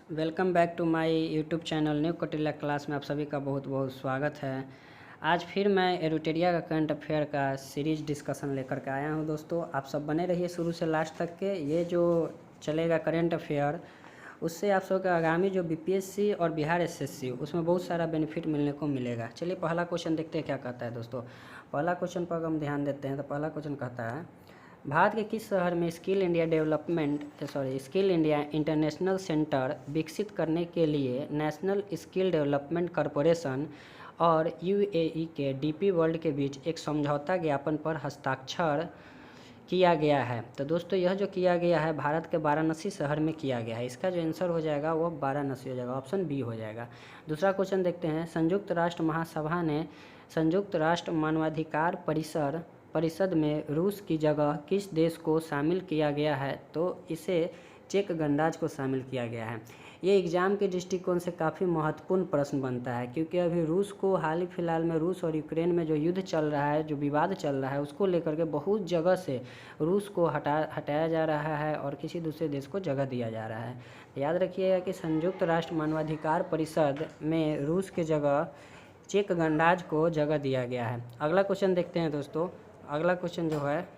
Welcome back to my YouTube channel new Kautilya class में आप सभी का बहुत बहुत स्वागत है। आज फिर मैं एरुटेरिया का करंट अफेयर का सीरीज डिस्कशन लेकर के आया हूं। दोस्तों आप सब बने रहिए शुरू से लास्ट तक के। ये जो चलेगा करंट अफेयर उससे आप सबका आगामी जो बीपीएससी और बिहार एसएससी उसमें बहुत सारा बेनिफिट मिलने को मिलेगा। चलिए पहला क्वेश्चन देखते हैं क्या कहता है। दोस्तों पहला क्वेश्चन पर हम ध्यान देते हैं तो पहला क्वेश्चन कहता है, भारत के किस शहर में स्किल इंडिया इंटरनेशनल सेंटर विकसित करने के लिए नेशनल स्किल डेवलपमेंट कॉरपोरेशन और यूएई के डीपी वर्ल्ड के बीच एक समझौता ज्ञापन पर हस्ताक्षर किया गया है? तो दोस्तों यह जो किया गया है भारत के वाराणसी शहर में किया गया है। इसका जो आंसर हो जाएगा वो वाराणसी हो जाएगा, ऑप्शन बी हो जाएगा। दूसरा क्वेश्चन देखते हैं, संयुक्त राष्ट्र महासभा ने संयुक्त राष्ट्र मानवाधिकार परिषद में रूस की जगह किस देश को शामिल किया गया है? तो इसे चेक गणराज्य को शामिल किया गया है। ये एग्ज़ाम के दृष्टिकोण से काफ़ी महत्वपूर्ण प्रश्न बनता है, क्योंकि अभी रूस को हाल ही फिलहाल में रूस और यूक्रेन में जो युद्ध चल रहा है, जो विवाद चल रहा है, उसको लेकर के बहुत जगह से रूस को हटाया जा रहा है और किसी दूसरे देश को जगह दिया जा रहा है। याद रखिएगा कि संयुक्त राष्ट्र मानवाधिकार परिषद में रूस के जगह चेक गणराज्य को जगह दिया गया है। अगला क्वेश्चन देखते हैं दोस्तों। अगला क्वेश्चन जो है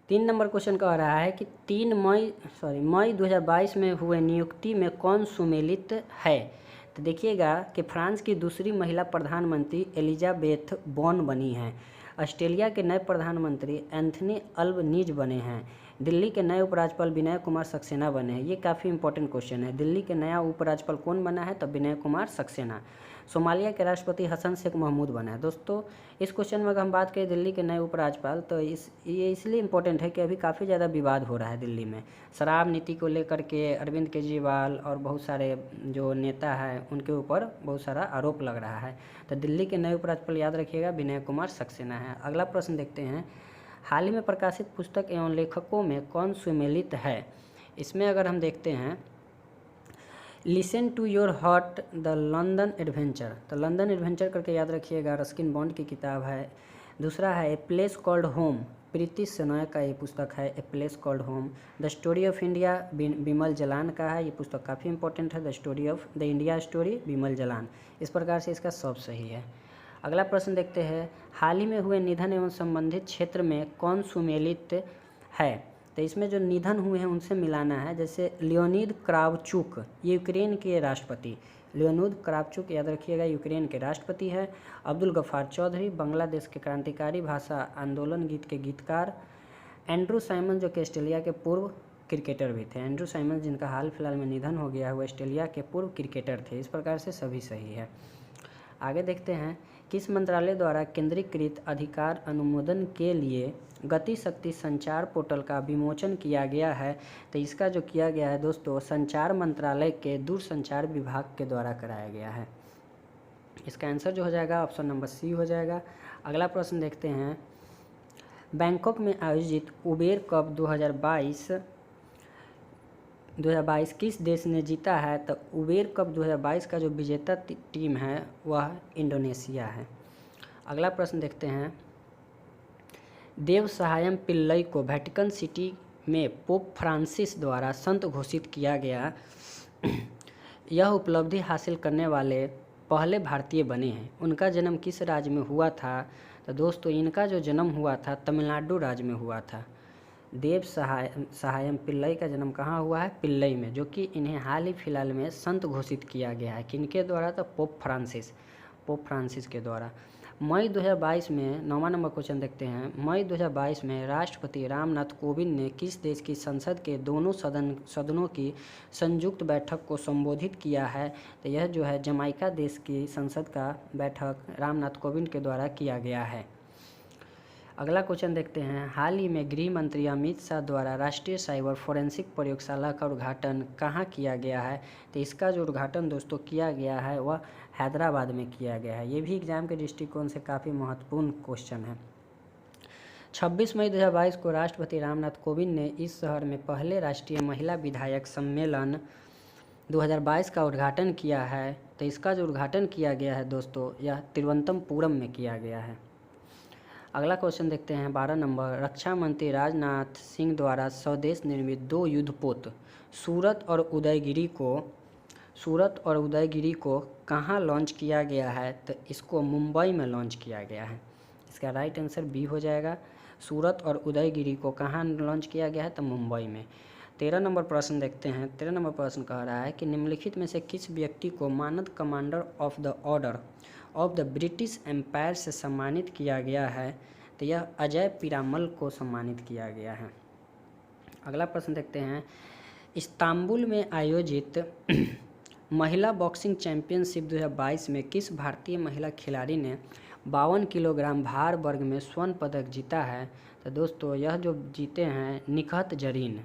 3 नंबर क्वेश्चन कह रहा है कि मई 2022 में हुए नियुक्ति में कौन सुमेलित है? तो देखिएगा कि फ्रांस की दूसरी महिला प्रधानमंत्री एलिजाबेथ बोर्न बनी हैं। ऑस्ट्रेलिया के नए प्रधानमंत्री एंथनी अल्बनीज बने हैं। दिल्ली के नए उपराज्यपाल विनय कुमार सक्सेना बने हैं। ये काफ़ी इंपॉर्टेंट क्वेश्चन है। दिल्ली के नया उपराज्यपाल कौन बना है? तो विनय कुमार सक्सेना। सोमालिया के राष्ट्रपति हसन शेख महमूद बना है। दोस्तों इस क्वेश्चन में अगर हम बात करें दिल्ली के नए उपराज्यपाल, तो ये इसलिए इम्पोर्टेंट है कि अभी काफ़ी ज़्यादा विवाद हो रहा है दिल्ली में शराब नीति को लेकर के। अरविंद केजरीवाल और बहुत सारे जो नेता हैं उनके ऊपर बहुत सारा आरोप लग रहा है। तो दिल्ली के नए उपराज्यपाल याद रखिएगा विनय कुमार सक्सेना है। अगला प्रश्न देखते हैं, हाल ही में प्रकाशित पुस्तक एवं लेखकों में कौन सुमेलित है? इसमें अगर हम देखते हैं, listen to your heart the London adventure, तो लंदन एडवेंचर करके याद रखिएगा, रस्किन बॉन्ड की किताब है। दूसरा है a place called home, Preeti Shenoy का ये पुस्तक है, a place called home. The story of India Bimal Jalan का है। ये पुस्तक काफ़ी इंपॉर्टेंट है, the story of the India story Bimal Jalan. इस प्रकार से इसका सब सही है। अगला प्रश्न देखते हैं, हाल ही में हुए निधन एवं संबंधित क्षेत्र में कौन सुमेलित है? तो इसमें जो निधन हुए हैं उनसे मिलाना है। जैसे लियोनिद क्रावचुक, ये यूक्रेन के राष्ट्रपति, लियोनिद क्रावचुक याद रखिएगा यूक्रेन के राष्ट्रपति है। अब्दुल गफ्फार चौधरी बांग्लादेश के क्रांतिकारी भाषा आंदोलन गीत के गीतकार। एंड्रू साइमन जो कि ऑस्ट्रेलिया के पूर्व क्रिकेटर भी थे, एंड्रू साइमन जिनका हाल फिलहाल में निधन हो गया है, वो ऑस्ट्रेलिया के पूर्व क्रिकेटर थे। इस प्रकार से सभी सही है। आगे देखते हैं, किस मंत्रालय द्वारा केंद्रीकृत अधिकार अनुमोदन के लिए गति शक्ति संचार पोर्टल का विमोचन किया गया है? तो इसका जो किया गया है दोस्तों, संचार मंत्रालय के दूरसंचार विभाग के द्वारा कराया गया है। इसका आंसर जो हो जाएगा ऑप्शन नंबर सी हो जाएगा। अगला प्रश्न देखते हैं, बैंकॉक में आयोजित उबेर कप 2022 किस देश ने जीता है? तो उबेर कप 2022 का जो विजेता टीम है वह इंडोनेशिया है। अगला प्रश्न देखते हैं, देव सहायम पिल्लई को वेटिकन सिटी में पोप फ्रांसिस द्वारा संत घोषित किया गया। यह उपलब्धि हासिल करने वाले पहले भारतीय बने हैं। उनका जन्म किस राज्य में हुआ था? तो दोस्तों इनका जो जन्म हुआ था तमिलनाडु राज्य में हुआ था। देव सहायम पिल्लई का जन्म कहाँ हुआ है? पिल्लई में, जो कि इन्हें हाल ही फिलहाल में संत घोषित किया गया है। किनके द्वारा? तो पोप फ्रांसिस के द्वारा। मई 2022 में 9वां नंबर क्वेश्चन देखते हैं, मई 2022 में राष्ट्रपति रामनाथ कोविंद ने किस देश की संसद के दोनों सदनों की संयुक्त बैठक को संबोधित किया है? तो यह जो है जमाइका देश की संसद का बैठक रामनाथ कोविंद के द्वारा किया गया है। अगला क्वेश्चन देखते हैं, हाल ही में गृह मंत्री अमित शाह द्वारा राष्ट्रीय साइबर फोरेंसिक प्रयोगशाला का उद्घाटन कहाँ किया गया है? तो इसका जो उद्घाटन दोस्तों किया गया है वह हैदराबाद में किया गया है। ये भी एग्जाम के दृष्टिकोण से काफ़ी महत्वपूर्ण क्वेश्चन है। 26 मई 2022 को राष्ट्रपति रामनाथ कोविंद ने इस शहर में पहले राष्ट्रीय महिला विधायक सम्मेलन 2022 का उद्घाटन किया है। तो इसका जो उद्घाटन किया गया है दोस्तों यह तिरुवनंतपुरम में किया गया है। अगला क्वेश्चन देखते हैं 12 नंबर। रक्षा मंत्री राजनाथ सिंह द्वारा स्वदेश निर्मित 2 युद्धपोत सूरत और उदयगिरी को कहाँ लॉन्च किया गया है? तो इसको मुंबई में लॉन्च किया गया है। इसका राइट आंसर बी हो जाएगा। सूरत और उदयगिरी को कहाँ लॉन्च किया गया है? तो मुंबई में। 13 नंबर प्रश्न देखते हैं। 13 नंबर प्रश्न कह रहा है कि निम्नलिखित में से किस व्यक्ति को मानद Commander of the Order of the British Empire से सम्मानित किया गया है? तो यह अजय पीरामल को सम्मानित किया गया है। अगला प्रश्न देखते हैं। इस्तांबुल में आयोजित महिला बॉक्सिंग चैंपियनशिप 2022 में किस भारतीय महिला खिलाड़ी ने 52 किलोग्राम भार वर्ग में स्वर्ण पदक जीता है? तो दोस्तों यह जो जीते हैं निखत जरीन।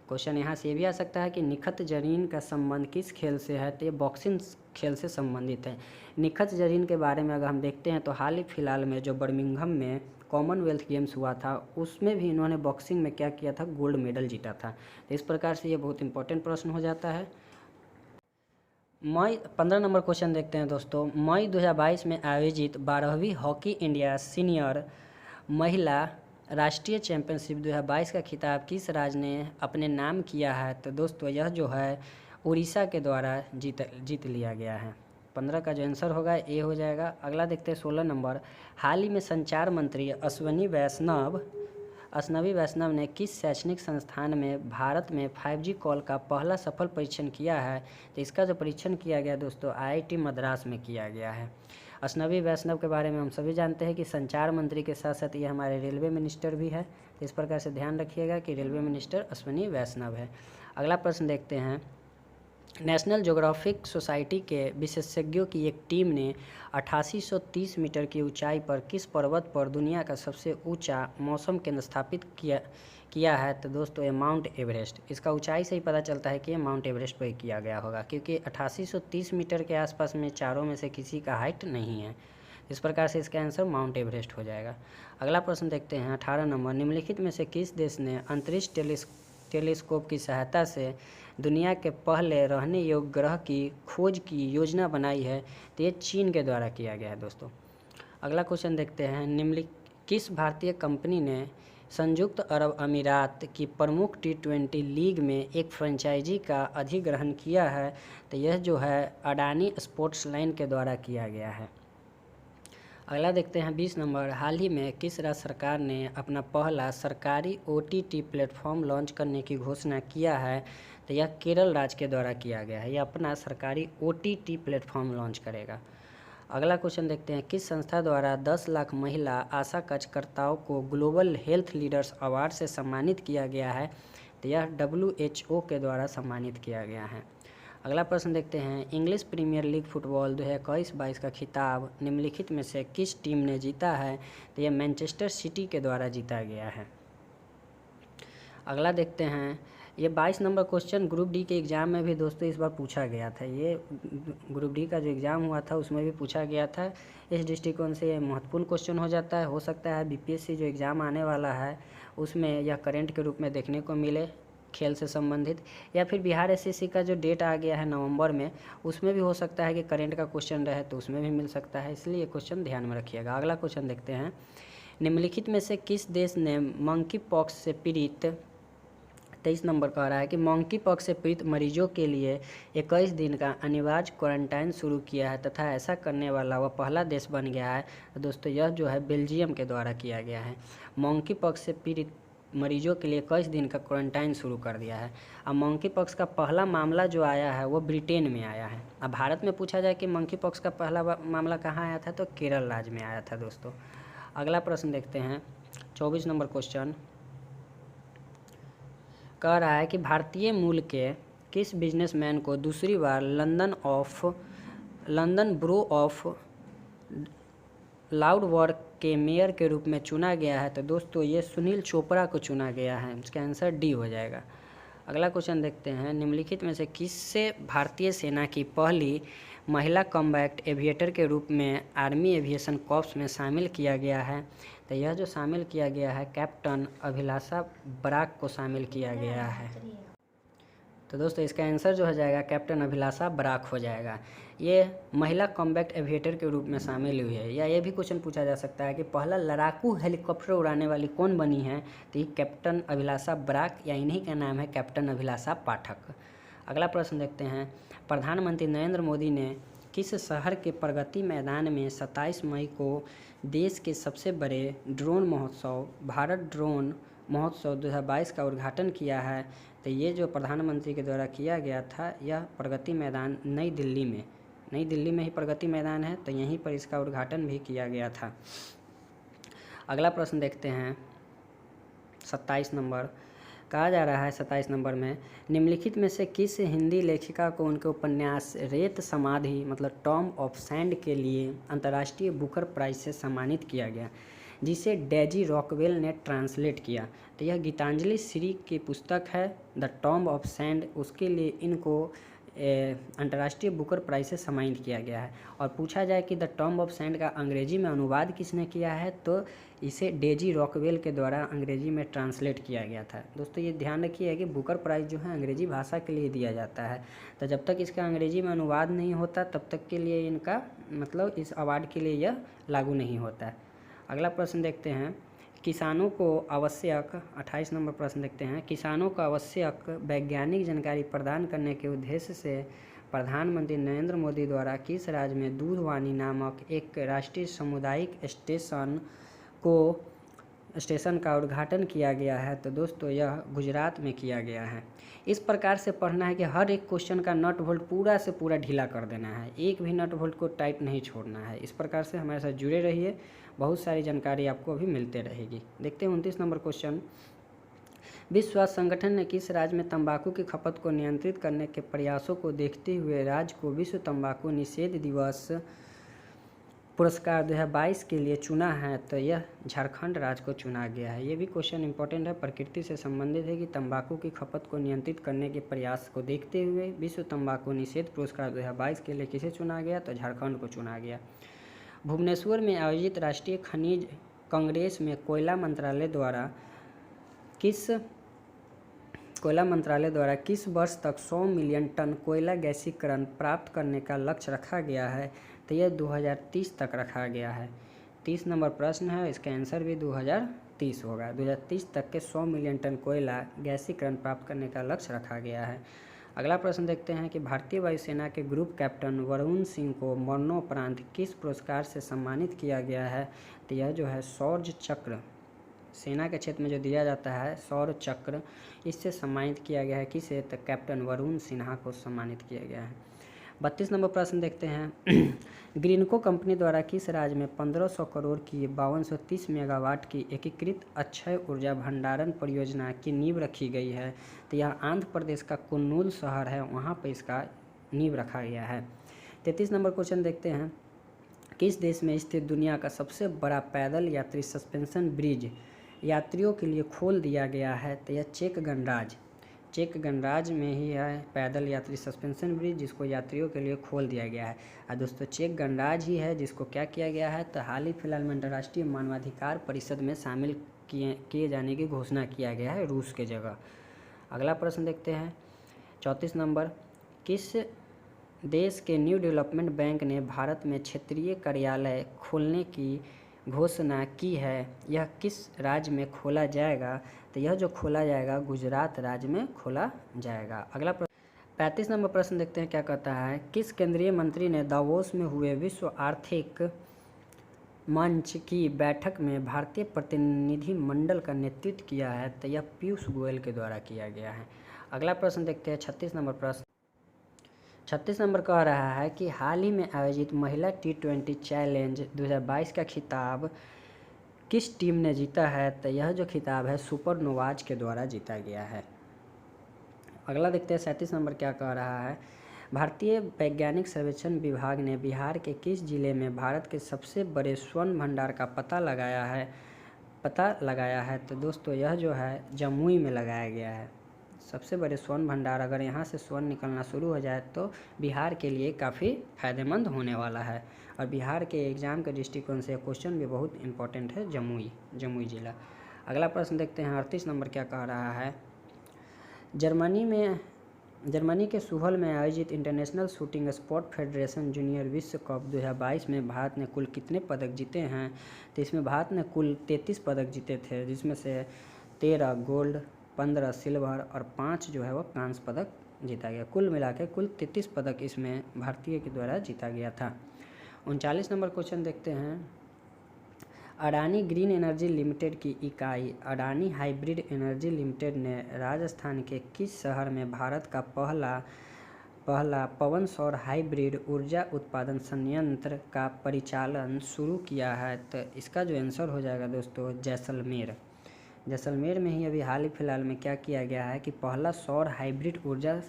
क्वेश्चन यहाँ से ये भी आ सकता है कि निखत जरीन का संबंध किस खेल से है? तो ये बॉक्सिंग खेल से संबंधित है। निखत जरीन के बारे में अगर हम देखते हैं तो हाल ही फिलहाल में जो बर्मिंघम में कॉमनवेल्थ गेम्स हुआ था उसमें भी इन्होंने बॉक्सिंग में क्या किया था? गोल्ड मेडल जीता था। तो इस प्रकार से ये बहुत इंपॉर्टेंट प्रश्न हो जाता है। 15 नंबर क्वेश्चन देखते हैं दोस्तों। मई 2022 में आयोजित 12वीं हॉकी इंडिया सीनियर महिला राष्ट्रीय चैंपियनशिप 2022 का खिताब किस राज्य ने अपने नाम किया है? तो दोस्तों यह जो है उड़ीसा के द्वारा जीत लिया गया है। 15 का जो आंसर होगा ए हो जाएगा। अगला देखते हैं 16 नंबर। हाल ही में संचार मंत्री अश्विनी वैष्णव ने किस शैक्षणिक संस्थान में भारत में 5G कॉल का पहला सफल परीक्षण किया है? तो इसका जो परीक्षण किया गया दोस्तों IIT मद्रास में किया गया है। अश्विनी वैष्णव के बारे में हम सभी जानते हैं कि संचार मंत्री के साथ साथ ये हमारे रेलवे मिनिस्टर भी है। तो इस प्रकार से ध्यान रखिएगा कि रेलवे मिनिस्टर अश्विनी वैष्णव है। अगला प्रश्न देखते हैं। नेशनल ज्योग्राफिक सोसाइटी के विशेषज्ञों की एक टीम ने 8830 मीटर की ऊंचाई पर किस पर्वत पर दुनिया का सबसे ऊंचा मौसम केंद्र स्थापित किया है? तो दोस्तों ये माउंट एवरेस्ट। इसका ऊंचाई से ही पता चलता है कि ये माउंट एवरेस्ट पर किया गया होगा, क्योंकि 8830 मीटर के आसपास में चारों में से किसी का हाइट नहीं है। इस प्रकार से इसका आंसर माउंट एवरेस्ट हो जाएगा। अगला प्रश्न देखते हैं 18 नंबर। निम्नलिखित में से किस देश ने अंतरिक्ष टेलीस्कोप की सहायता से दुनिया के पहले रहने योग्य ग्रह की खोज की योजना बनाई है? तो ये चीन के द्वारा किया गया है दोस्तों। अगला क्वेश्चन देखते हैं। किस भारतीय कंपनी ने संयुक्त अरब अमीरात की प्रमुख T20 लीग में एक फ्रेंचाइजी का अधिग्रहण किया है? तो यह जो है अडानी स्पोर्ट्स लाइन के द्वारा किया गया है। अगला देखते हैं 20 नंबर। हाल ही में किस राज्य सरकार ने अपना पहला सरकारी OTT प्लेटफॉर्म लॉन्च करने की घोषणा किया है? तो यह केरल राज्य के द्वारा किया गया है। यह अपना सरकारी OTT प्लेटफॉर्म लॉन्च करेगा। अगला क्वेश्चन देखते हैं। किस संस्था द्वारा 10 लाख महिला आशा कार्यकर्ताओं को ग्लोबल हेल्थ लीडर्स अवार्ड से सम्मानित किया गया है? तो यह WHO के द्वारा सम्मानित किया गया है। अगला प्रश्न देखते हैं। इंग्लिश प्रीमियर लीग फुटबॉल 2021-22 का खिताब निम्नलिखित में से किस टीम ने जीता है? तो यह मैनचेस्टर सिटी के द्वारा जीता गया है। अगला देखते हैं। ये 22 नंबर क्वेश्चन ग्रुप डी के एग्ज़ाम में भी दोस्तों इस बार पूछा गया था। ये ग्रुप डी का जो एग्ज़ाम हुआ था उसमें भी पूछा गया था। इस दृष्टिकोण से ये महत्वपूर्ण क्वेश्चन हो जाता है। हो सकता है BPSC जो एग्ज़ाम आने वाला है उसमें यह करंट के रूप में देखने को मिले, खेल से संबंधित, या फिर बिहार SSC का जो डेट आ गया है नवंबर में उसमें भी हो सकता है कि करंट का क्वेश्चन रहे तो उसमें भी मिल सकता है। इसलिए ये क्वेश्चन ध्यान में रखिएगा। अगला क्वेश्चन देखते हैं। निम्नलिखित में से किस देश ने मंकी पॉक्स से पीड़ित 23 नंबर कह रहा है कि मंकी पॉक्स से पीड़ित मरीजों के लिए 21 दिन का अनिवार्य क्वारंटाइन शुरू किया है तथा ऐसा करने वाला वह पहला देश बन गया है? तो दोस्तों यह जो है बेल्जियम के द्वारा किया गया है। मंकी पॉक्स से पीड़ित मरीजों के लिए 21 दिन का क्वारंटाइन शुरू कर दिया है। अब मंकी पॉक्स का पहला मामला जो आया है वो ब्रिटेन में आया है। अब भारत में पूछा जाए कि मंकी पॉक्स का पहला मामला कहाँ आया था, तो केरल राज्य में आया था दोस्तों। अगला प्रश्न देखते हैं। 24 नंबर क्वेश्चन कह रहा है कि भारतीय मूल के किस बिजनेसमैन को दूसरी बार लंदन ब्रो ऑफ लाउडवर्क के मेयर के रूप में चुना गया है? तो दोस्तों ये सुनील चोपड़ा को चुना गया है। इसका आंसर डी हो जाएगा। अगला क्वेश्चन देखते हैं। निम्नलिखित में से किससे भारतीय सेना की पहली महिला कॉम्बैट एविएटर के रूप में आर्मी एविएशन कॉर्प्स में शामिल किया गया है? तो यह जो शामिल किया गया है कैप्टन अभिलाषा बराक को शामिल किया गया है। तो दोस्तों इसका आंसर जो हो जाएगा कैप्टन अभिलाषा बराक हो जाएगा। ये महिला कॉम्बैट एविएटर के रूप में शामिल हुई है। या ये भी क्वेश्चन पूछा जा सकता है कि पहला लड़ाकू हेलीकॉप्टर उड़ाने वाली कौन बनी है, तो ये कैप्टन अभिलाषा बराक या इन्हीं का नाम है कैप्टन अभिलाषा पाठक। अगला प्रश्न देखते हैं, प्रधानमंत्री नरेंद्र मोदी ने किस शहर के प्रगति मैदान में 27 मई को देश के सबसे बड़े ड्रोन महोत्सव भारत ड्रोन महोत्सव 2022 का उद्घाटन किया है, तो ये जो प्रधानमंत्री के द्वारा किया गया था यह प्रगति मैदान नई दिल्ली में ही प्रगति मैदान है, तो यहीं पर इसका उद्घाटन भी किया गया था। अगला प्रश्न देखते हैं 27 नंबर। कहा जा रहा है 27 नंबर में, निम्नलिखित में से किस हिंदी लेखिका को उनके उपन्यास रेत समाधि मतलब टॉम ऑफ सैंड के लिए अंतर्राष्ट्रीय बुकर प्राइज से सम्मानित किया गया, जिसे डेजी रॉकवेल ने ट्रांसलेट किया। तो यह गीतांजलि श्री की पुस्तक है द टॉम ऑफ सैंड, उसके लिए इनको अंतर्राष्ट्रीय बुकर प्राइज से सम्मानित किया गया है। और पूछा जाए कि द टॉम ऑफ सैंड का अंग्रेजी में अनुवाद किसने किया है, तो इसे डेजी रॉकवेल के द्वारा अंग्रेजी में ट्रांसलेट किया गया था। दोस्तों ये ध्यान रखिए कि बुकर प्राइज़ जो है अंग्रेजी भाषा के लिए दिया जाता है, तो जब तक इसका अंग्रेजी में अनुवाद नहीं होता तब तक के लिए इनका मतलब इस अवार्ड के लिए यह लागू नहीं होता है। अगला प्रश्न देखते हैं, किसानों को आवश्यक 28 नंबर प्रश्न देखते हैं, किसानों को आवश्यक वैज्ञानिक जानकारी प्रदान करने के उद्देश्य से प्रधानमंत्री नरेंद्र मोदी द्वारा किस राज्य में दूधवानी नामक एक राष्ट्रीय सामुदायिक स्टेशन का उद्घाटन किया गया है, तो दोस्तों यह गुजरात में किया गया है। इस प्रकार से पढ़ना है कि हर एक क्वेश्चन का नट बोल्ट पूरा से पूरा ढीला कर देना है, एक भी नट बोल्ट को टाइट नहीं छोड़ना है। इस प्रकार से हमारे साथ जुड़े रहिए, बहुत सारी जानकारी आपको अभी मिलते रहेगी। देखते हैं 29 नंबर क्वेश्चन, विश्व स्वास्थ्य संगठन ने किस राज्य में तंबाकू की खपत को नियंत्रित करने के प्रयासों को देखते हुए राज्य को विश्व तंबाकू निषेध दिवस पुरस्कार 2022 के लिए चुना है, तो यह झारखंड राज्य को चुना गया है। ये भी क्वेश्चन इंपॉर्टेंट है, प्रकृति से संबंधित है कि तंबाकू की खपत को नियंत्रित करने के प्रयास को देखते हुए विश्व तंबाकू निषेध पुरस्कार 2022 के लिए किसे चुना गया, तो झारखंड को चुना गया। भुवनेश्वर में आयोजित राष्ट्रीय खनिज कांग्रेस में कोयला मंत्रालय द्वारा किस वर्ष तक 100 मिलियन टन कोयला गैसीकरण प्राप्त करने का लक्ष्य रखा गया है, तो यह 2030 तक रखा गया है। 30 नंबर प्रश्न है, इसका आंसर भी 2030 होगा। 2030 तक के 100 मिलियन टन कोयला गैसीकरण प्राप्त करने का लक्ष्य रखा गया है। अगला प्रश्न देखते हैं कि भारतीय वायुसेना के ग्रुप कैप्टन वरुण सिंह को मरणोपरांत किस पुरस्कार से सम्मानित किया गया है, तो यह जो है शौर्य चक्र, सेना के क्षेत्र में जो दिया जाता है शौर्य चक्र, इससे सम्मानित किया गया है। किसे, तो कैप्टन वरुण सिन्हा को सम्मानित किया गया है। 32 नंबर प्रश्न देखते हैं, ग्रीनको कंपनी द्वारा किस राज्य में 1500 करोड़ की 5230 मेगावाट की एकीकृत अक्षय ऊर्जा भंडारण परियोजना की नींव रखी गई है, तो यह आंध्र प्रदेश का कुन्नूल शहर है, वहाँ पर इसका नींव रखा गया है। 33 नंबर क्वेश्चन देखते हैं, किस देश में स्थित दुनिया का सबसे बड़ा पैदल यात्री सस्पेंशन ब्रिज यात्रियों के लिए खोल दिया गया है, तो यह चेक गणराज्य में ही है पैदल यात्री सस्पेंशन ब्रिज, जिसको यात्रियों के लिए खोल दिया गया है। और दोस्तों चेक गणराज्य ही है जिसको क्या किया गया है, तो हाल ही फिलहाल में अंतर्राष्ट्रीय मानवाधिकार परिषद में शामिल किए जाने की घोषणा किया गया है रूस के जगह। अगला प्रश्न देखते हैं 34 नंबर, किस देश के न्यू डेवलपमेंट बैंक ने भारत में क्षेत्रीय कार्यालय खोलने की घोषणा की है, यह किस राज्य में खोला जाएगा, तो यह जो खोला जाएगा गुजरात राज्य में खोला जाएगा। अगला 35 नंबर प्रश्न देखते हैं क्या कहता है, किस केंद्रीय मंत्री ने दावोस में हुए विश्व आर्थिक मंच की बैठक में भारतीय प्रतिनिधि मंडल का नेतृत्व किया है, तो यह पीयूष गोयल के द्वारा किया गया है। अगला प्रश्न देखते हैं 36 नंबर प्रश्न। 36 नंबर कह रहा है कि हाल ही में आयोजित महिला T20 चैलेंज 2022 का खिताब किस टीम ने जीता है, तो यह जो खिताब है सुपरनोवाज के द्वारा जीता गया है। अगला देखते हैं 37 नंबर क्या कह रहा है, भारतीय वैज्ञानिक सर्वेक्षण विभाग ने बिहार के किस जिले में भारत के सबसे बड़े स्वर्ण भंडार का पता लगाया है, तो दोस्तों यह जो है जमुई में लगाया गया है। सबसे बड़े स्वर्ण भंडार, अगर यहाँ से स्वर्ण निकलना शुरू हो जाए तो बिहार के लिए काफ़ी फायदेमंद होने वाला है। और बिहार के एग्ज़ाम के दृष्टिकोण से क्वेश्चन भी बहुत इंपॉर्टेंट है, जमुई जिला। अगला प्रश्न देखते हैं 38 नंबर क्या कह रहा है, जर्मनी में जर्मनी के सुहल में आयोजित international shooting sport federation junior विश्व कप 2022 में भारत ने कुल कितने पदक जीते हैं? तो इसमें भारत ने कुल 33 पदक जीते थे, जिसमें से 13 गोल्ड, 15 सिल्वर और 5 जो है वो कांस्य पदक जीता गया। कुल मिला के कुल 33 पदक इसमें भारतीय के द्वारा जीता गया था। 39 नंबर क्वेश्चन देखते हैं। अडानी ग्रीन एनर्जी लिमिटेड की इकाई अडानी हाइब्रिड एनर्जी लिमिटेड ने राजस्थान के किस शहर में भारत का पहला पवन सौर हाइब्रिड ऊर्जा उत्पादन संयंत्र का परिचालन शुरू किया है? तो इसका जो आंसर हो जाएगा दोस्तों जैसलमेर। जैसलमेर में ही अभी हाल ही फिलहाल में क्या किया गया है कि पहला सौर हाइब्रिड ऊर्जा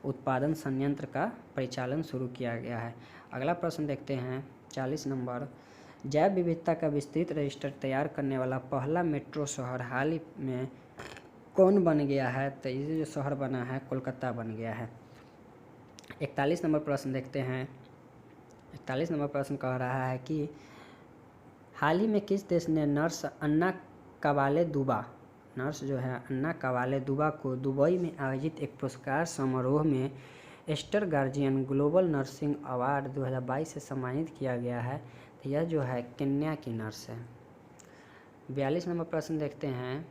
उत्पादन संयंत्र का परिचालन शुरू किया गया है। अगला प्रश्न देखते हैं 40 नंबर। जैव विविधता का विस्तृत रजिस्टर तैयार करने वाला पहला मेट्रो शहर हाल ही में कौन बन गया है? तो ये जो शहर बना है कोलकाता बन गया है। 41 नंबर प्रश्न देखते हैं। 41 नंबर प्रश्न कह रहा है कि हाल ही में किस देश ने नर्स अन्ना कवाले दुबा को दुबई में आयोजित एक पुरस्कार समारोह में Aster Guardian Global Nursing Award 2022 से सम्मानित किया गया है? तो यह जो है केन्या की नर्स है। 42 नंबर प्रश्न देखते हैं।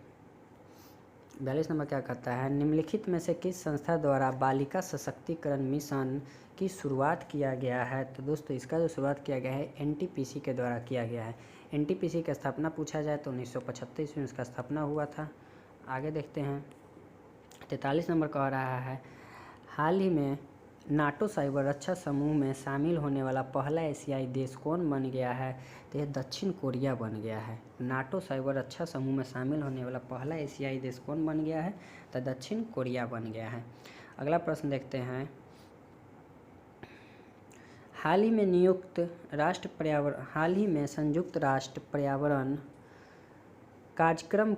42 नंबर क्या कहता है? निम्नलिखित में से किस संस्था द्वारा बालिका सशक्तिकरण मिशन की शुरुआत किया गया है? तो दोस्तों इसका जो शुरुआत किया गया है एनटीपीसी के द्वारा किया गया है। एनटीपीसी की स्थापना पूछा जाए तो 1975 में इसका स्थापना हुआ था। आगे देखते हैं 43 नंबर कह रहा है हाल ही में नाटो साइबर रक्षा समूह में शामिल होने वाला पहला एशियाई देश कौन बन गया है? तो यह दक्षिण कोरिया बन गया है। नाटो साइबर रक्षा समूह में शामिल होने वाला पहला एशियाई देश कौन बन गया है? तो दक्षिण कोरिया बन गया है। अगला प्रश्न देखते हैं। हाल ही में संयुक्त राष्ट्र पर्यावरण कार्यक्रम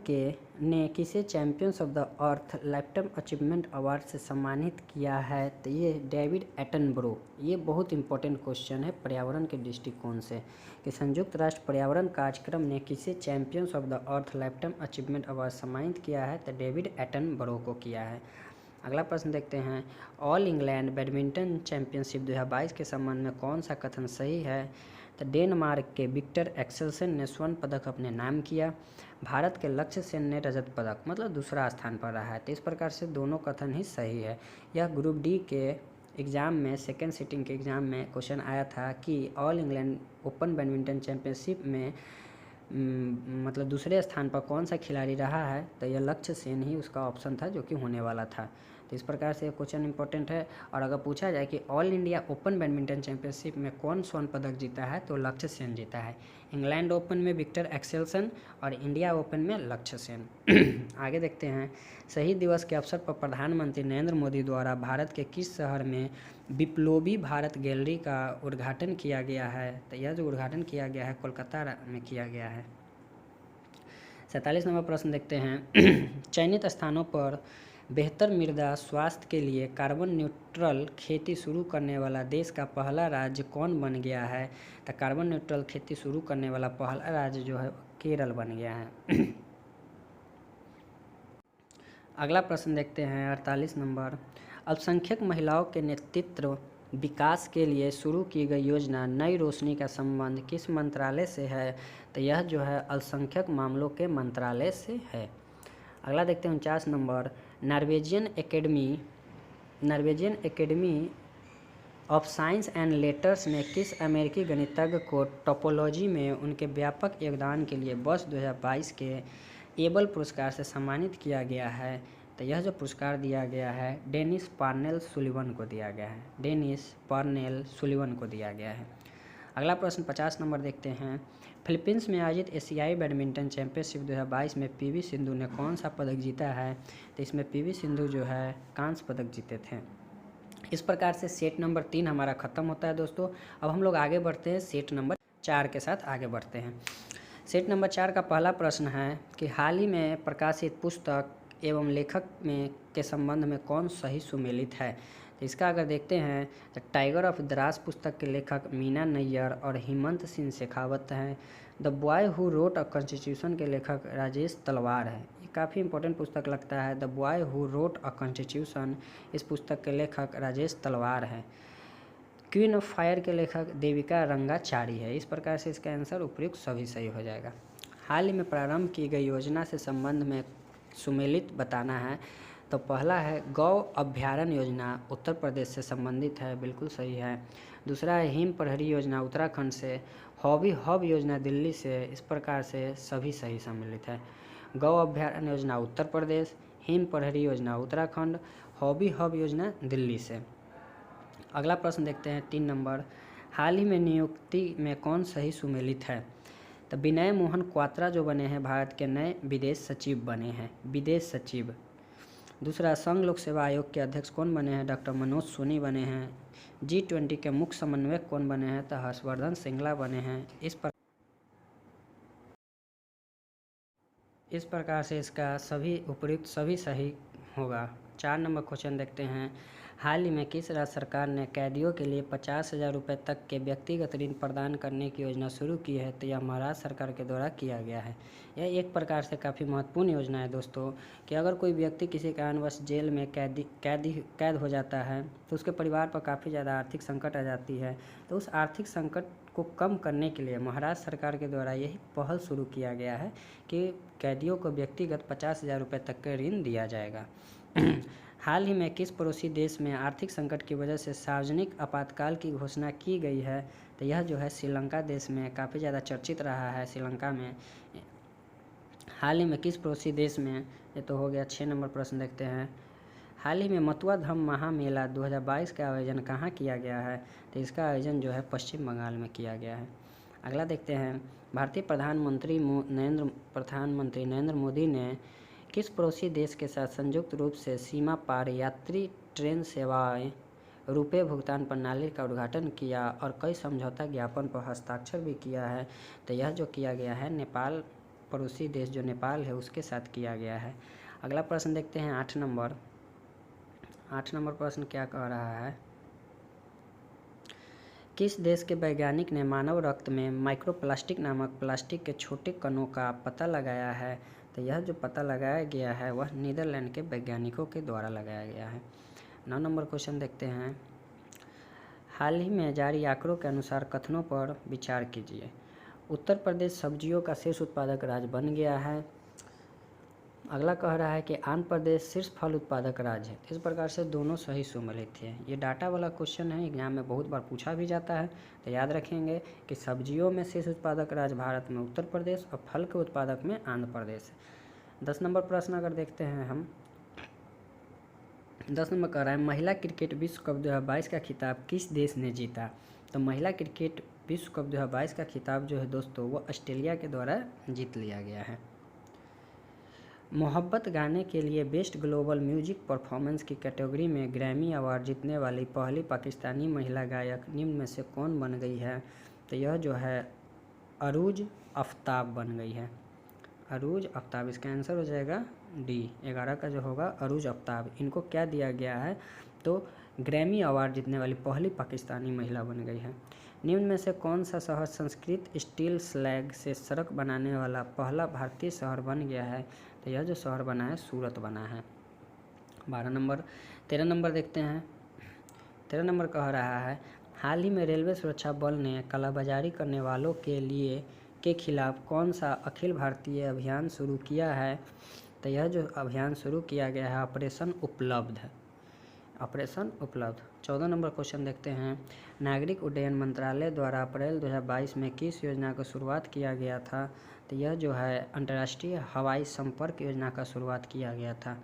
ने किसे champions of the earth lifetime achievement award से सम्मानित किया है? तो ये डेविड एटनबरो। ये बहुत इंपॉर्टेंट क्वेश्चन है पर्यावरण के दृष्टिकोण से कि संयुक्त राष्ट्र पर्यावरण कार्यक्रम ने किसे champions of the earth lifetime achievement award सम्मानित किया है? तो डेविड एटनबरो को किया है। अगला प्रश्न देखते हैं। ऑल इंग्लैंड बैडमिंटन चैंपियनशिप 2022 के संबंध में कौन सा कथन सही है? तो डेनमार्क के विक्टर एक्सेल्सन ने स्वर्ण पदक अपने नाम किया। भारत के लक्ष्य सेन ने रजत पदक मतलब दूसरा स्थान पर रहा है। तो इस प्रकार से दोनों कथन ही सही है। यह ग्रुप डी के एग्ज़ाम में सेकेंड सिटिंग के एग्ज़ाम में क्वेश्चन आया था कि all England open badminton championship में मतलब दूसरे स्थान पर कौन सा खिलाड़ी रहा है? तो यह लक्ष्य सेन ही उसका ऑप्शन था जो कि होने वाला था। तो इस प्रकार से क्वेश्चन इंपॉर्टेंट है। और अगर पूछा जाए कि all India open badminton championship में कौन स्वर्ण पदक जीता है? तो लक्ष्य सेन जीता है। इंग्लैंड ओपन में विक्टर एक्सेल्सन और इंडिया ओपन में लक्ष्य सेन। आगे देखते हैं। शहीद दिवस के अवसर पर प्रधानमंत्री नरेंद्र मोदी द्वारा भारत के किस शहर में विप्लवी भारत गैलरी का उद्घाटन किया गया है? तो यह जो उद्घाटन किया गया है कोलकाता में किया गया है। 47 नंबर प्रश्न देखते हैं। चयनित स्थानों पर बेहतर मृदा स्वास्थ्य के लिए कार्बन न्यूट्रल खेती शुरू करने वाला देश का पहला राज्य कौन बन गया है? तो कार्बन न्यूट्रल खेती शुरू करने वाला पहला राज्य जो है केरल बन गया है। अगला प्रश्न देखते हैं 48 नंबर। अल्पसंख्यक महिलाओं के नेतृत्व विकास के लिए शुरू की गई योजना नई रोशनी का संबंध किस मंत्रालय से है? तो यह जो है अल्पसंख्यक मामलों के मंत्रालय से है। अगला देखते हैं 49 number. Norwegian academy of science and letters ने किस अमेरिकी गणितज्ञ को टोपोलॉजी में उनके व्यापक योगदान के लिए वर्ष 2022 के एबल पुरस्कार से सम्मानित किया गया है? तो यह जो पुरस्कार दिया गया है डेनिस पार्नेल सुलिवन को दिया गया है। अगला प्रश्न 50 नंबर देखते हैं। फिलीपींस में आयोजित एशियाई बैडमिंटन चैंपियनशिप 2022 में पीवी सिंधु ने कौन सा पदक जीता है? तो इसमें पीवी सिंधु जो है कांस्य पदक जीते थे। इस प्रकार से सेट नंबर 3 हमारा ख़त्म होता है दोस्तों। अब हम लोग आगे बढ़ते हैं सेट नंबर 4 के साथ आगे बढ़ते हैं। सेट नंबर 4 का पहला प्रश्न है कि हाल ही में प्रकाशित पुस्तक एवं लेखक के संबंध में कौन सही सुमेलित है? तो इसका अगर देखते हैं तो टाइगर ऑफ द्रास पुस्तक के लेखक मीना नैयर और हेमंत सिंह शेखावत हैं। The boy who wrote a constitution के लेखक राजेश तलवार है। ये काफ़ी इंपॉर्टेंट पुस्तक लगता है, the boy who wrote a constitution. इस पुस्तक के लेखक राजेश तलवार हैं। क्वीन ऑफ फायर के लेखक देविका रंगाचारी है। इस प्रकार से इसका आंसर उपयुक्त सभी सही हो जाएगा। हाल ही में प्रारंभ की गई योजना से संबंध में सुमेलित बताना है। तो पहला है गौ अभ्यारण्य योजना, उत्तर प्रदेश से संबंधित है, बिल्कुल सही है। दूसरा है हिम प्रहरी योजना, उत्तराखंड से। हॉबी हब योजना, दिल्ली से। इस प्रकार से सभी सही सम्मिलित है। गौ अभ्यारण्य योजना उत्तर प्रदेश, हिम प्रहरी योजना उत्तराखंड, हॉबी हब योजना दिल्ली से। अगला प्रश्न देखते हैं 3 नंबर। हाल ही में नियुक्ति में कौन सही सुमेलित है? तो विनय मोहन क्वात्रा जो बने हैं भारत के नए विदेश सचिव बने हैं, विदेश सचिव। दूसरा, संघ लोक सेवा आयोग के अध्यक्ष कौन बने हैं? डॉक्टर मनोज सोनी बने हैं। G20 के मुख्य समन्वयक कौन बने हैं? तो हर्षवर्धन श्रृंगला बने हैं। इस प्रकार से इसका सभी उपयुक्त सभी सही होगा। 4 नंबर क्वेश्चन देखते हैं। हाल ही में किस राज्य सरकार ने कैदियों के लिए 50,000 रुपये तक के व्यक्तिगत ऋण प्रदान करने की योजना शुरू की है? तो यह महाराष्ट्र सरकार के द्वारा किया गया है। यह एक प्रकार से काफ़ी महत्वपूर्ण योजना है दोस्तों, कि अगर कोई व्यक्ति किसी कारणवश जेल में कैद हो जाता है तो उसके परिवार पर काफ़ी ज़्यादा आर्थिक संकट आ जाती है। तो उस आर्थिक संकट को कम करने के लिए महाराष्ट्र सरकार के द्वारा यही पहल शुरू किया गया है कि कैदियों को व्यक्तिगत 50,000 रुपये तक का ऋण दिया जाएगा। हाल ही में किस पड़ोसी देश में आर्थिक संकट की वजह से सार्वजनिक आपातकाल की घोषणा की गई है? तो यह जो है श्रीलंका देश में काफ़ी ज़्यादा चर्चित रहा है। श्रीलंका में हाल ही में किस पड़ोसी देश में, ये तो हो गया। 6 नंबर प्रश्न देखते हैं। हाल ही में मथुरा धाम महामेला 2022 का आयोजन कहाँ किया गया है? तो इसका आयोजन जो है पश्चिम बंगाल में किया गया है। अगला देखते हैं। भारतीय प्रधानमंत्री नरेंद्र मोदी ने किस पड़ोसी देश के साथ संयुक्त रूप से सीमा पार यात्री ट्रेन सेवाएं रुपए भुगतान प्रणाली का उद्घाटन किया और कई समझौता ज्ञापन पर हस्ताक्षर भी किया है? तो यह जो किया गया है नेपाल, पड़ोसी देश जो नेपाल है उसके साथ किया गया है। अगला प्रश्न देखते हैं 8 नंबर। 8 नंबर प्रश्न क्या कह रहा है? किस देश के वैज्ञानिक ने मानव रक्त में माइक्रोप्लास्टिक नामक प्लास्टिक के छोटे कणों का पता लगाया है? तो यह जो पता लगाया गया है वह नीदरलैंड के वैज्ञानिकों के द्वारा लगाया गया है। 9 नंबर क्वेश्चन देखते हैं। हाल ही में जारी आंकड़ों के अनुसार कथनों पर विचार कीजिए। उत्तर प्रदेश सब्जियों का शीर्ष उत्पादक राज्य बन गया है। अगला कह रहा है कि आंध्र प्रदेश शीर्ष फल उत्पादक राज्य है। इस प्रकार से दोनों सही सुमेलित हैं। ये डाटा वाला क्वेश्चन है, एग्जाम में बहुत बार पूछा भी जाता है। तो याद रखेंगे कि सब्जियों में शीर्ष उत्पादक राज्य भारत में उत्तर प्रदेश और फल के उत्पादक में आंध्र प्रदेश है। 10 नंबर प्रश्न अगर देखते हैं हम, 10 नंबर कह रहा है महिला क्रिकेट विश्व कप 2022 का खिताब किस देश ने जीता? तो महिला क्रिकेट विश्व कप 2022 का खिताब जो है दोस्तों वो ऑस्ट्रेलिया के द्वारा जीत लिया गया है। मोहब्बत गाने के लिए बेस्ट ग्लोबल म्यूजिक परफॉर्मेंस की कैटेगरी में ग्रैमी अवार्ड जीतने वाली पहली पाकिस्तानी महिला गायक निम्न में से कौन बन गई है? तो यह जो है अरूज आफ्ताब बन गई है। अरूज आफ्ताब, इसका आंसर हो जाएगा डी 11 का जो होगा अरूज आफ्ताब। इनको क्या दिया गया है? तो ग्रैमी अवार्ड जीतने वाली पहली पाकिस्तानी महिला बन गई है। निम्न में से कौन सा शहर संस्कृत स्टील स्लैग से सड़क बनाने वाला पहला भारतीय शहर बन गया है? तो यह जो शहर बना है सूरत बना है। 12 नंबर। 13 नंबर देखते हैं। 13 नंबर कह रहा है हाल ही में रेलवे सुरक्षा बल ने कालाबाजारी करने वालों के खिलाफ कौन सा अखिल भारतीय अभियान शुरू किया है? तो यह जो अभियान शुरू किया गया है ऑपरेशन उपलब्ध है। ऑपरेशन उपलब्ध। 14 नंबर क्वेश्चन देखते हैं। नागरिक उड्डयन मंत्रालय द्वारा अप्रैल 2022 में किस योजना की शुरुआत किया गया था? तो यह जो है अंतर्राष्ट्रीय हवाई संपर्क योजना का शुरुआत किया गया था।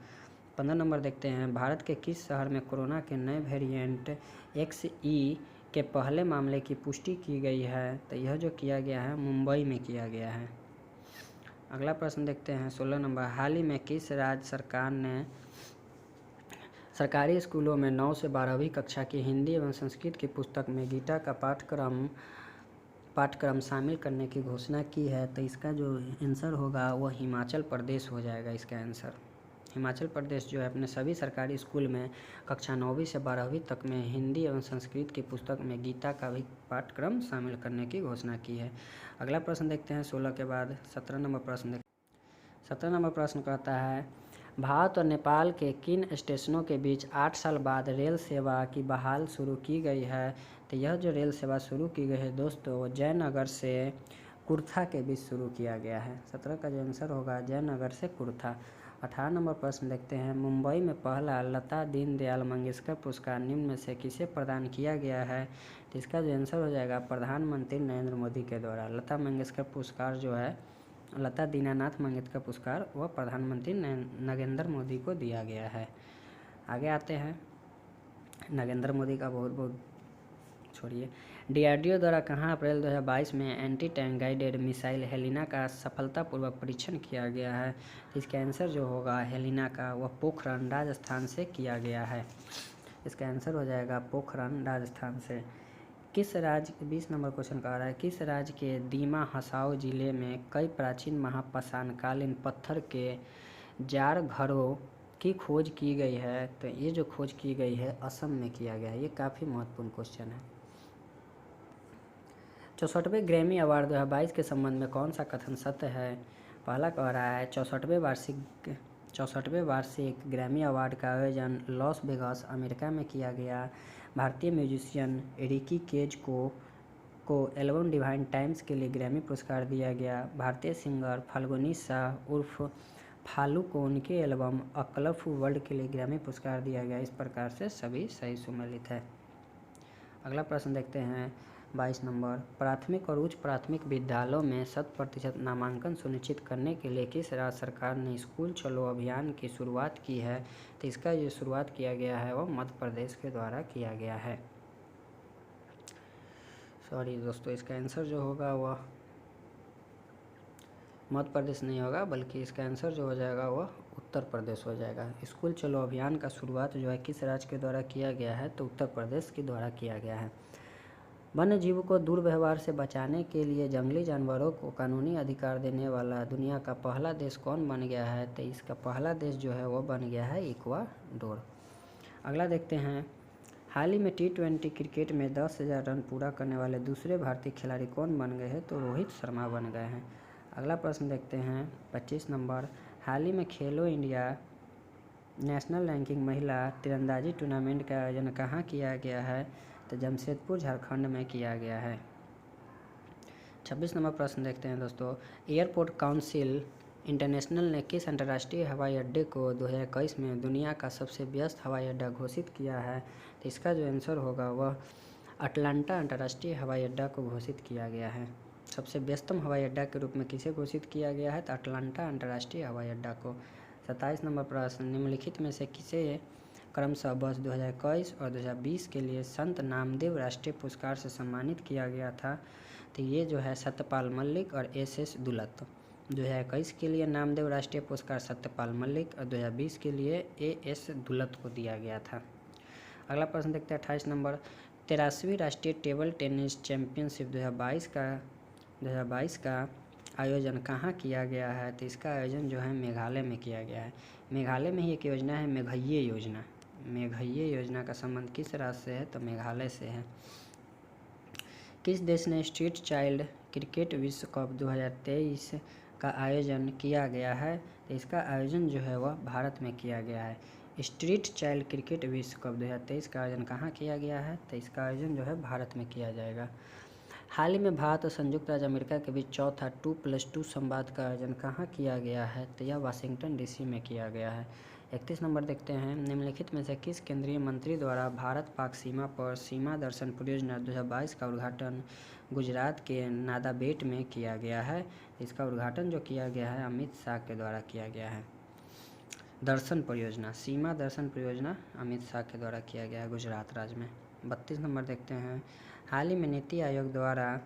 15 नंबर देखते हैं। भारत के किस शहर में कोरोना के नए वेरिएंट XE के पहले मामले की पुष्टि की गई है? तो यह जो किया गया है मुंबई में किया गया है। अगला प्रश्न देखते हैं 16 नंबर। हाल ही में किस राज्य सरकार ने सरकारी स्कूलों में 9 से 12वीं कक्षा की हिंदी एवं संस्कृत की पुस्तक में गीता का पाठ्यक्रम शामिल करने की घोषणा की है? तो इसका जो आंसर होगा वह हिमाचल प्रदेश हो जाएगा इसका आंसर। हिमाचल प्रदेश जो है अपने सभी सरकारी स्कूल में कक्षा 9वीं से 12वीं तक में हिंदी एवं संस्कृत की पुस्तक में गीता का भी पाठ्यक्रम शामिल करने की घोषणा की है। अगला प्रश्न देखते हैं 16 के बाद 17 नंबर प्रश्न 17 नंबर प्रश्न कहता है भारत और नेपाल के किन स्टेशनों के बीच 8 साल बाद रेल सेवा की बहाल शुरू की गई है। तो यह जो रेल सेवा शुरू की गई है दोस्तों जयनगर से कुर्था के बीच शुरू किया गया है। 17 का जो आंसर होगा जयनगर से कुर्था। 18 नंबर प्रश्न देखते हैं मुंबई में पहला लता दीनदयाल मंगेशकर पुरस्कार निम्न में से किसे प्रदान किया गया है। तो इसका जो आंसर हो जाएगा प्रधानमंत्री नरेंद्र मोदी के द्वारा। लता मंगेशकर पुरस्कार जो है लता दीनानाथ मंगेशकर पुरस्कार वह प्रधानमंत्री नरेंद्र मोदी को दिया गया है। आगे आते हैं नरेंद्र मोदी का बहुत बहुत छोड़िए। डीआरडीओ द्वारा कहाँ अप्रैल 2022 में anti tank guided missile Helina का सफलतापूर्वक परीक्षण किया गया है। इसका आंसर जो होगा हेलिना का वह पोखरण राजस्थान से किया गया है। इसका आंसर हो जाएगा पोखरण राजस्थान से। किस राज्य 20 नंबर क्वेश्चन कह रहा है किस राज्य के दीमा हसाओ जिले में कई प्राचीन महापाषाणकालीन पत्थर के जार घरों की खोज की गई है। तो ये जो खोज की गई है असम में किया गया है। ये काफ़ी महत्वपूर्ण क्वेश्चन है। 64वें ग्रैमी अवार्ड 2022 के संबंध में कौन सा कथन सत्य है। पहला कह रहा है 64वें वार्षिक ग्रैमी अवार्ड का आयोजन लॉस वेगास अमेरिका में किया गया। भारतीय म्यूजिशियन रिकी केज को एल्बम डिवाइन टाइम्स के लिए ग्रैमी पुरस्कार दिया गया। भारतीय सिंगर फाल्गुनी शाह उर्फ फालू को उनके एल्बम अ कलरफुल वर्ल्ड के लिए ग्रैमी पुरस्कार दिया गया। इस प्रकार से सभी सही सुमेलित है। अगला प्रश्न देखते हैं 22 नंबर प्राथमिक और उच्च प्राथमिक विद्यालयों में 100% नामांकन सुनिश्चित करने के लिए किस राज्य सरकार ने स्कूल चलो अभियान की शुरुआत की है। तो इसका जो शुरुआत किया गया है वह मध्य प्रदेश के द्वारा किया गया है। सॉरी दोस्तों इसका आंसर जो होगा वह मध्य प्रदेश नहीं होगा बल्कि इसका आंसर जो हो जाएगा वह उत्तर प्रदेश हो जाएगा। स्कूल चलो अभियान का शुरुआत जो है किस राज्य के द्वारा किया गया है तो उत्तर प्रदेश के द्वारा किया गया है। वन्य जीव को दुर्व्यवहार से बचाने के लिए जंगली जानवरों को कानूनी अधिकार देने वाला दुनिया का पहला देश कौन बन गया है। तो इसका पहला देश जो है वह बन गया है इक्वाडोर। अगला देखते हैं हाल ही में T20 क्रिकेट में 10,000 रन पूरा करने वाले दूसरे भारतीय खिलाड़ी कौन बन गए हैं। तो रोहित शर्मा बन गए हैं। अगला प्रश्न देखते हैं 25 नंबर हाल ही में खेलो इंडिया नेशनल रैंकिंग महिला तीरंदाजी टूर्नामेंट का आयोजन कहाँ किया गया है। तो जमशेदपुर झारखंड में किया गया है। 26 नंबर प्रश्न देखते हैं दोस्तों एयरपोर्ट काउंसिल इंटरनेशनल ने किस अंतर्राष्ट्रीय हवाई अड्डे को 2021 में दुनिया का सबसे व्यस्त हवाई अड्डा घोषित किया है। तो इसका जो आंसर होगा वह अटलांटा अंतर्राष्ट्रीय हवाई अड्डा को घोषित किया गया है। सबसे व्यस्तम हवाई अड्डा के रूप में किसे घोषित किया गया है तो अटलांटा अंतर्राष्ट्रीय हवाई अड्डा को। 27 नंबर प्रश्न निम्नलिखित में से किसे क्रमशः वर्ष 2021 और 2020 के लिए संत नामदेव राष्ट्रीय पुरस्कार से सम्मानित किया गया था। तो ये जो है सत्यपाल मल्लिक और SS दुलत। 2021 के लिए नामदेव राष्ट्रीय पुरस्कार सत्यपाल मल्लिक और 2020 के लिए AS दुलत को दिया गया था। अगला प्रश्न देखते हैं 28 नंबर 83वीं राष्ट्रीय टेबल टेनिस चैंपियनशिप 2022 का आयोजन कहाँ किया गया है। तो इसका आयोजन जो है मेघालय में किया गया है। मेघालय में ही एक योजना है मेघैय योजना। मेघैय योजना का संबंध किस राज्य से है तो मेघालय से है। किस देश ने स्ट्रीट चाइल्ड क्रिकेट विश्व कप 2023 का आयोजन किया गया है। तो इसका आयोजन जो है वह भारत में किया गया है। स्ट्रीट चाइल्ड क्रिकेट विश्व कप 2023 का आयोजन कहाँ किया गया है तो इसका आयोजन जो है भारत में किया जाएगा। हाल ही में भारत और संयुक्त राज्य अमेरिका के बीच चौथा 2+2 संवाद का आयोजन कहाँ किया गया है तो यह वाशिंगटन DC में किया गया है। 31 नंबर देखते हैं निम्नलिखित में से किस केंद्रीय मंत्री द्वारा भारत पाक सीमा पर सीमा दर्शन परियोजना 2022 का उद्घाटन गुजरात के नादाबेट में किया गया है। इसका उद्घाटन जो किया गया है अमित शाह के द्वारा किया गया है। दर्शन परियोजना सीमा दर्शन परियोजना अमित शाह के द्वारा किया गया है गुजरात राज्य में। 32 नंबर देखते हैं हाल ही में नीति आयोग द्वारा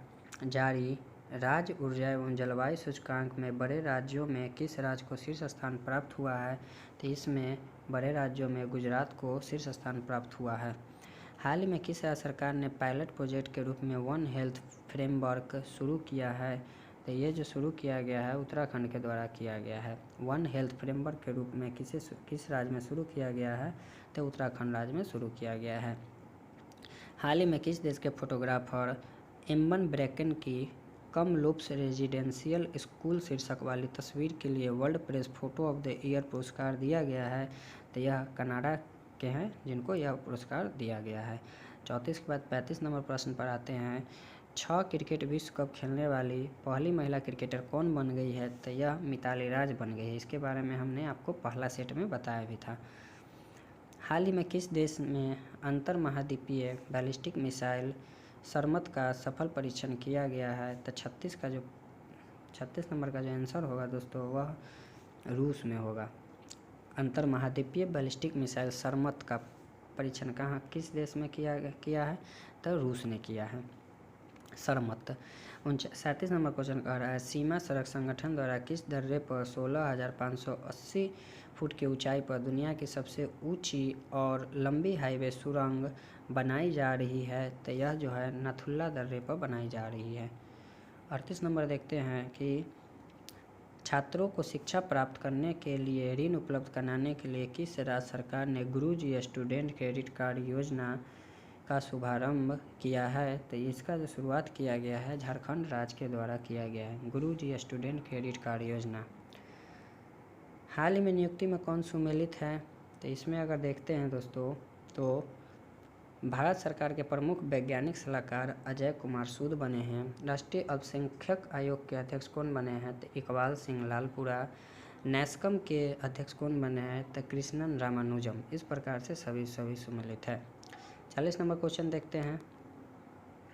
जारी राज्य ऊर्जा एवं जलवायु सूचकांक में बड़े राज्यों में किस राज्य को शीर्ष स्थान प्राप्त हुआ है तो इसमें बड़े राज्यों में गुजरात को शीर्ष स्थान प्राप्त हुआ है। हाल ही में किस राज्य सरकार ने पायलट प्रोजेक्ट के रूप में वन हेल्थ फ्रेमवर्क शुरू किया है तो ये जो शुरू किया गया है उत्तराखंड के द्वारा किया गया है। वन हेल्थ फ्रेमवर्क के रूप में किस राज्य में शुरू किया गया है? तो उत्तराखंड राज्य में शुरू किया गया है। हाल ही में किस देश के फोटोग्राफर एम्बन ब्रेकन की कम लूप्स रेजिडेंशियल स्कूल शीर्षक वाली तस्वीर के लिए world press photo of the year पुरस्कार दिया गया है? तो यह कनाडा के हैं जिनको यह पुरस्कार दिया गया है। 34 के बाद 35 नंबर प्रश्न पर आते हैं। 6 क्रिकेट विश्व कप खेलने वाली पहली महिला क्रिकेटर कौन बन गई है? तो यह मिताली राज बन गई है। इसके बारे में हमने आपको पहला सेट में बताया भी था। हाल ही में किस देश में अंतर महाद्वीपीय बैलिस्टिक मिसाइल सरमत का सफल परीक्षण किया गया है? तो 36 नंबर का जो आंसर होगा दोस्तों वह रूस में होगा। अंतर महाद्वीपीय बैलिस्टिक मिसाइल सरमत का परीक्षण कहाँ किस देश में किया है? तो रूस ने किया है सरमत। 37 नंबर क्वेश्चन कह रहा है सीमा सड़क संगठन द्वारा किस दर्रे पर 16,580 फुट की ऊंचाई पर दुनिया की सबसे ऊंची और लंबी हाईवे सुरंग बनाई जा रही है? तो यह जो है नथुल्ला दर्रे पर बनाई जा रही है। 38 नंबर देखते हैं कि छात्रों को शिक्षा प्राप्त करने के लिए ऋण उपलब्ध कराने के लिए किस राज्य सरकार ने गुरुजी स्टूडेंट क्रेडिट कार्ड योजना का शुभारंभ किया है? तो इसका जो शुरुआत किया गया है झारखंड राज्य के द्वारा किया गया है, गुरुजी स्टूडेंट क्रेडिट कार्ड योजना। हाल ही में नियुक्ति में कौन सम्मिलित है? तो इसमें अगर देखते हैं दोस्तों तो भारत सरकार के प्रमुख वैज्ञानिक सलाहकार अजय कुमार सूद बने हैं। राष्ट्रीय अल्पसंख्यक आयोग के अध्यक्ष कौन बने हैं? तो इकबाल सिंह लालपुरा। नैस्कम के अध्यक्ष कौन बने हैं? तो कृष्णन रामानुजम। इस प्रकार से सभी सम्मिलित है। 40 नंबर क्वेश्चन देखते हैं।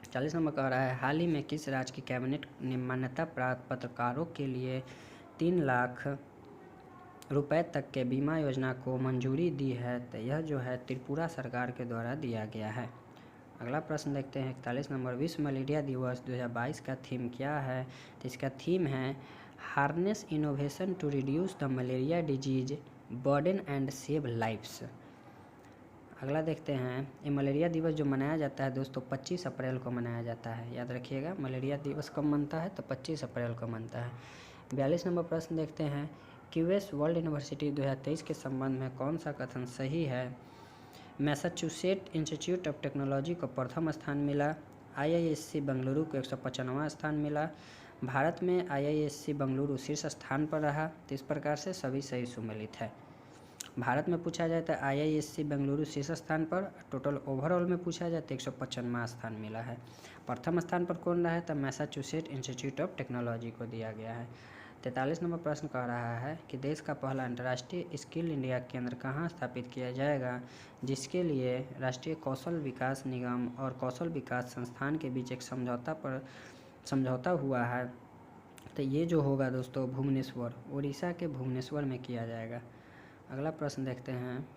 40 नंबर कह रहा है हाल ही में किस राज्य की कैबिनेट ने मान्यता प्राप्त पत्रकारों के लिए 3 लाख रुपए तक के बीमा योजना को मंजूरी दी है? तो यह जो है त्रिपुरा सरकार के द्वारा दिया गया है। अगला प्रश्न देखते हैं 41 नंबर विश्व मलेरिया दिवस 2022 का थीम क्या है? तो इसका थीम है harness innovation to reduce the malaria disease burden and save lifes. अगला देखते हैं ये मलेरिया दिवस जो मनाया जाता है दोस्तों 25 अप्रैल को मनाया जाता है। याद रखिएगा मलेरिया दिवस कब मनता है? तो 25 अप्रैल को मनता है। 42 नंबर प्रश्न देखते हैं क्यूएस वर्ल्ड यूनिवर्सिटी 2023 के संबंध में कौन सा कथन सही है? मैसाचुसेट इंस्टीट्यूट ऑफ टेक्नोलॉजी को प्रथम स्थान मिला। IISc बेंगलुरु को 155वां स्थान मिला। भारत में IISc बेंगलुरु शीर्ष स्थान पर रहा। तो इस प्रकार से सभी सही सम्मिलित है। भारत में पूछा जाए तो IISc बेंगलुरु शीर्ष स्थान पर, टोटल ओवरऑल में पूछा जाए तो 155वां स्थान मिला है। प्रथम स्थान पर कौन रहा है? तो मैसाचुसेट इंस्टीट्यूट ऑफ टेक्नोलॉजी को दिया गया है। 43 नंबर प्रश्न कह रहा है कि देश का पहला अंतर्राष्ट्रीय स्किल इंडिया केंद्र कहाँ स्थापित किया जाएगा, जिसके लिए राष्ट्रीय कौशल विकास निगम और कौशल विकास संस्थान के बीच एक समझौता हुआ है? तो ये जो होगा दोस्तों भुवनेश्वर, उड़ीसा के भुवनेश्वर में किया जाएगा। अगला प्रश्न देखते हैं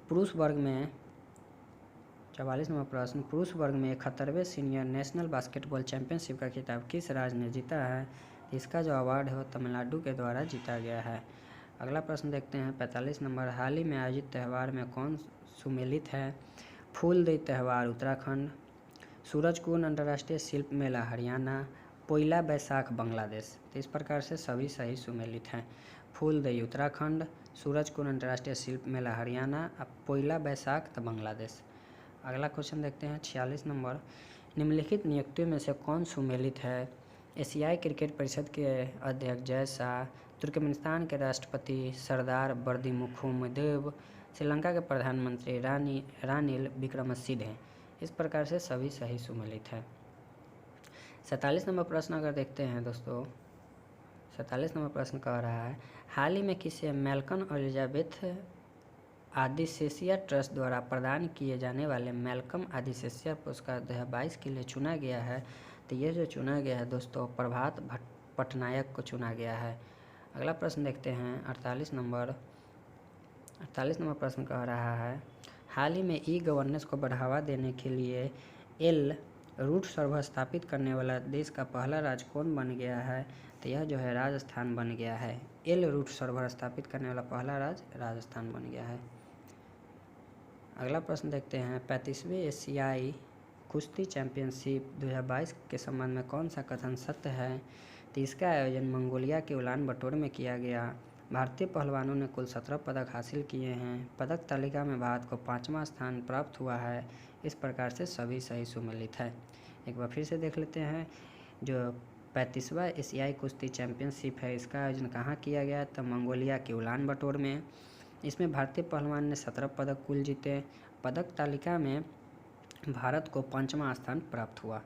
पुरुष वर्ग में 44 नंबर प्रश्न पुरुष वर्ग में 71वें सीनियर नेशनल बास्केटबॉल चैंपियनशिप का खिताब किस राज्य ने जीता है? इसका जो अवार्ड है वो तमिलनाडु के द्वारा जीता गया है। अगला प्रश्न देखते हैं 45 नंबर हाल ही में आयोजित त्यौहार में कौन सम्मिलित है? फूलदेई त्यौहार उत्तराखंड, सूरजकुंड अंतर्राष्ट्रीय शिल्प मेला हरियाणा, पोइला बैसाख बांग्लादेश। तो इस प्रकार से सभी सही सम्मिलित हैं। फूलदेई उत्तराखंड, सूरजकुंड अंतर्राष्ट्रीय शिल्प मेला हरियाणा, पोइला बैसाख तो बांग्लादेश। अगला क्वेश्चन देखते हैं 46 नंबर निम्नलिखित नियुक्तियों में से कौन सम्मिलित है? एशियाई क्रिकेट परिषद के अध्यक्ष जय शाह, तुर्कमेनिस्तान के राष्ट्रपति सरदार बर्दिमुखमेदोव, श्रीलंका के प्रधानमंत्री रानिल विक्रमसिंघे। इस प्रकार से सभी सही सम्मिलित है। 47 नंबर प्रश्न अगर देखते हैं दोस्तों 47 नंबर प्रश्न कह रहा है हाल ही में किसे मैल्कम और एलिजाबेथ आदिशेसिया ट्रस्ट द्वारा प्रदान किए जाने वाले मैल्कम आदिशेसिया पुरस्कार 2022 के लिए चुना गया है? तो ये जो चुना गया है दोस्तों प्रभात पटनायक को चुना गया है। अगला प्रश्न देखते हैं 48 नंबर प्रश्न कह रहा है हाल ही में ई गवर्नेंस को बढ़ावा देने के लिए एल रूट सर्वर स्थापित करने वाला देश का पहला राज्य कौन बन गया है? तो यह जो है राजस्थान बन गया है। एल रूट सर्वर स्थापित करने वाला पहला राज्य राजस्थान बन गया है। अगला प्रश्न देखते हैं 35वें एशियाई कुश्ती चैंपियनशिप 2022 के संबंध में कौन सा कथन सत्य है? तो इसका आयोजन मंगोलिया के उलान बटोर में किया गया। भारतीय पहलवानों ने कुल 17 पदक हासिल किए हैं। पदक तालिका में भारत को 5वां स्थान प्राप्त हुआ है। इस प्रकार से सभी सही सुमेलित है। एक बार फिर से देख लेते हैं। जो 35वां एशियाई कुश्ती चैंपियनशिप है, इसका आयोजन कहाँ किया गया? तो मंगोलिया के उलान बटोर में। इसमें भारतीय पहलवान ने 17 पदक कुल जीते। पदक तालिका में भारत को 5वां स्थान प्राप्त हुआ।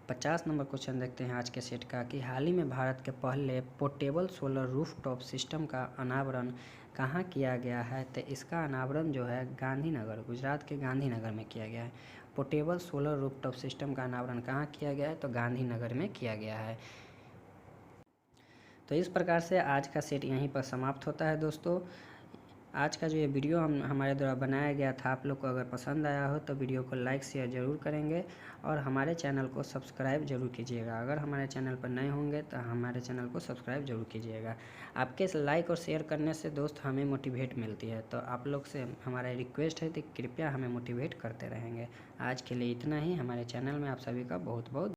50 नंबर क्वेश्चन देखते हैं आज के सेट का कि हाल ही में भारत के पहले पोर्टेबल सोलर रूफटॉप सिस्टम का अनावरण कहाँ किया गया है? तो इसका अनावरण जो है गांधीनगर, गुजरात के गांधीनगर में किया गया है। पोर्टेबल सोलर रूफटॉप सिस्टम का अनावरण कहाँ किया गया है? तो गांधीनगर में किया गया है। तो इस प्रकार से आज का सेट यहीं पर समाप्त होता है दोस्तों। आज का जो ये वीडियो हमारे द्वारा बनाया गया था, आप लोग को अगर पसंद आया हो तो वीडियो को लाइक शेयर ज़रूर करेंगे और हमारे चैनल को सब्सक्राइब जरूर कीजिएगा। अगर हमारे चैनल पर नए होंगे तो हमारे चैनल को सब्सक्राइब जरूर कीजिएगा। आपके इस लाइक और शेयर करने से दोस्त हमें मोटिवेट मिलती है, तो आप लोग से हमारा रिक्वेस्ट है कि कृपया हमें मोटिवेट करते रहेंगे। आज के लिए इतना ही। हमारे चैनल में आप सभी का बहुत बहुत